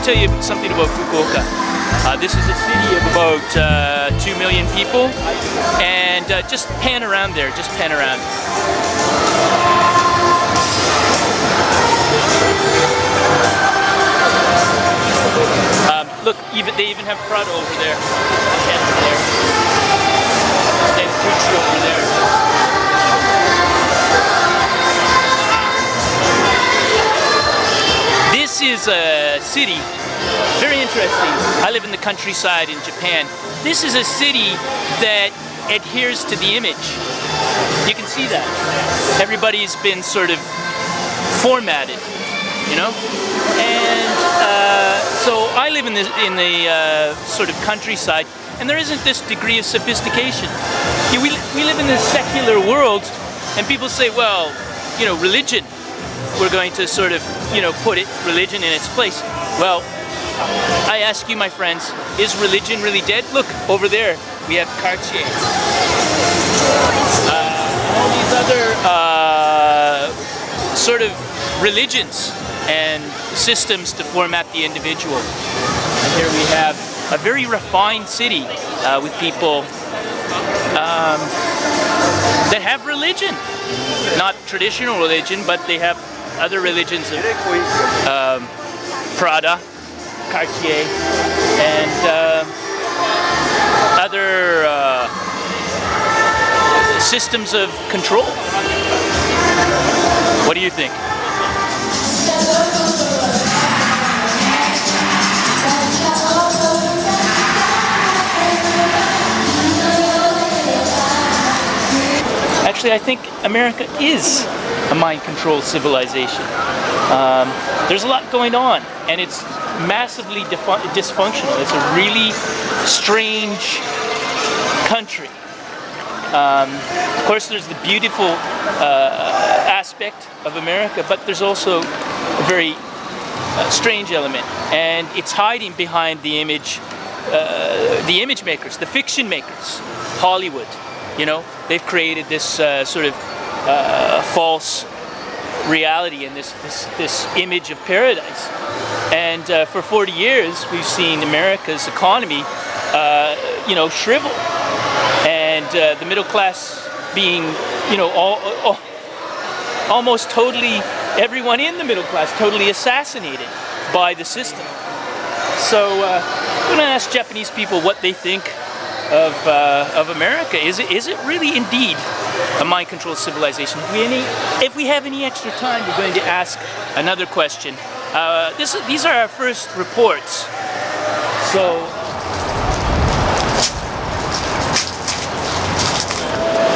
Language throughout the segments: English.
tell you something about Fukuoka. This is a city of about 2 million people, and just pan around there, just pan around. Look, they even have Prada over there, and Gucci over there. This is a city, very interesting. I live in the countryside in Japan. This is a city that adheres to the image. You can see that. Everybody's been sort of formatted, you know? And so I live in the sort of countryside, and there isn't this degree of sophistication. We live in this secular world, and people say, well, you know, religion, we're going to sort of, you know, put religion in its place. Well, I ask you, my friends, is religion really dead? Look, over there, we have Cartier. All these other sort of religions and systems to format the individual. And here we have a very refined city with people that have religion. Not traditional religion, but they have other religions of Prada, Cartier, and other systems of control. What do you think? Actually, I think America is a mind-controlled civilization. There's a lot going on, and it's massively dysfunctional. It's a really strange country. Of course, there's the beautiful aspect of America, but there's also a very strange element, and it's hiding behind the image makers, the fiction makers, Hollywood. You know, they've created this sort of false reality and this image of paradise. And for 40 years, we've seen America's economy, you know, shrivel, and the middle class being, you know, almost totally, everyone in the middle class totally assassinated by the system. So I'm going to ask Japanese people what they think of America. Is it really indeed a mind-controlled civilization? If we have any extra time, we're going to ask another question. These are our first reports.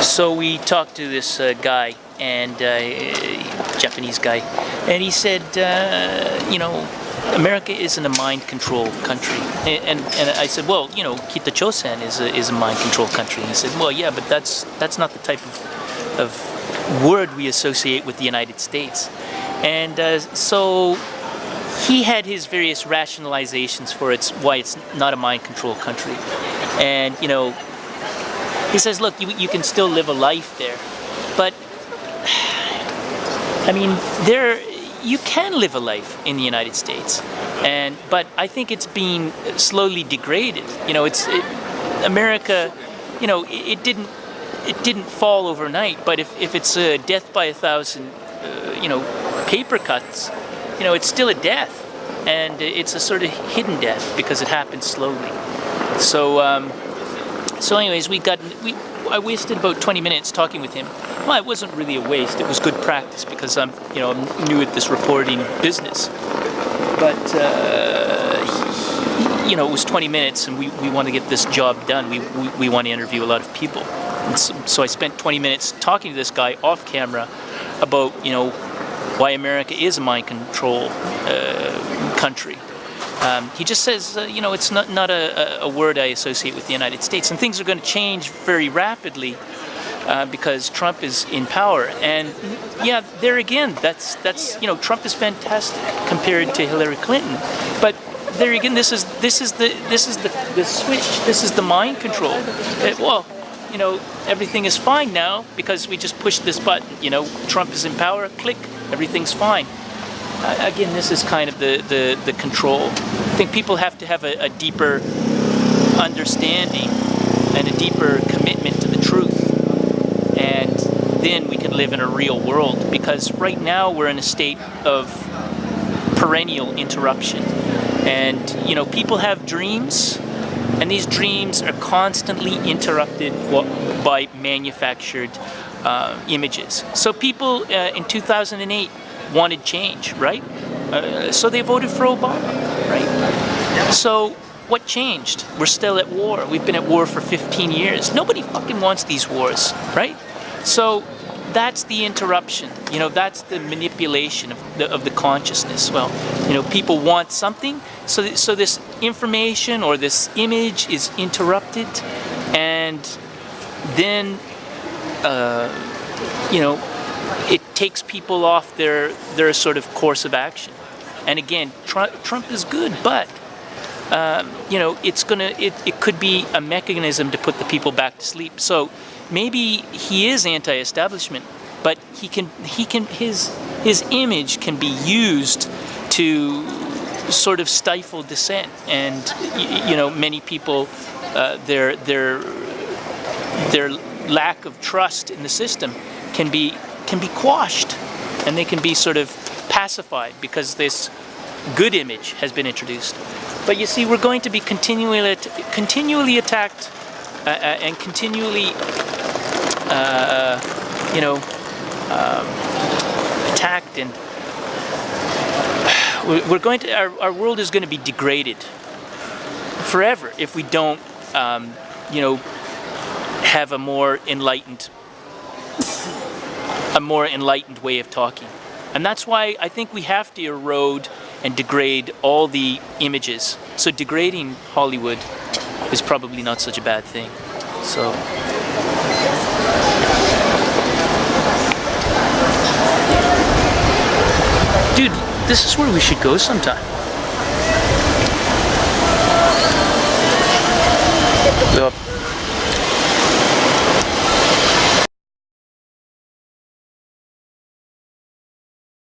So we talked to this guy, and Japanese guy, and he said, you know, America isn't a mind-control country, and I said, well, you know, Kita-chosen is a mind-control country, and he said, well, yeah, but that's not the type of word we associate with the United States, and so he had his various rationalizations for why it's not a mind-control country, and you know, he says, look, you can still live a life there, but I mean, you can live a life in the United States, but I think it's being slowly degraded. You know, America. You know, it didn't fall overnight. But if it's a death by 1,000, you know, paper cuts, you know, it's still a death, and it's a sort of hidden death because it happens slowly. So anyways, I wasted about 20 minutes talking with him. Well, it wasn't really a waste. It was good practice because I'm new at this reporting business. But you know, it was 20 minutes, and we want to get this job done. We want to interview a lot of people. And so I spent 20 minutes talking to this guy off camera about, you know, why America is a mind control country. He just says, you know, it's not a word I associate with the United States, and things are going to change very rapidly because Trump is in power. And yeah, there again, that's you know, Trump is fantastic compared to Hillary Clinton, but there again, this is the switch. This is the mind control. Well, you know, everything is fine now because we just pushed this button. You know, Trump is in power. Click, everything's fine. again, this is kind of the control. I think people have to have a deeper understanding and a deeper commitment to the truth, and then we can live in a real world, because right now we're in a state of perennial interruption. And people have dreams, and these dreams are constantly interrupted by manufactured images. So people in 2008 wanted change, right? So they voted for Obama, right? So what changed? We're still at war. We've been at war for 15 years. Nobody fucking wants these wars, right? So that's the interruption. That's the manipulation of the consciousness. Well, people want something, so this information or this image is interrupted, and then it takes people off their sort of course of action. And again, Trump is good, but it could be a mechanism to put the people back to sleep. So maybe he is anti-establishment, but his image can be used to sort of stifle dissent, and many people their lack of trust in the system can be quashed, and they can be sort of pacified because this good image has been introduced. But you see, we're going to be continually attacked and continually attacked, and we're going to our world is going to be degraded forever if we don't have a more enlightened way of talking. And that's why I think we have to erode and degrade all the images. So degrading Hollywood is probably not such a bad thing. So dude, this is where we should go sometime.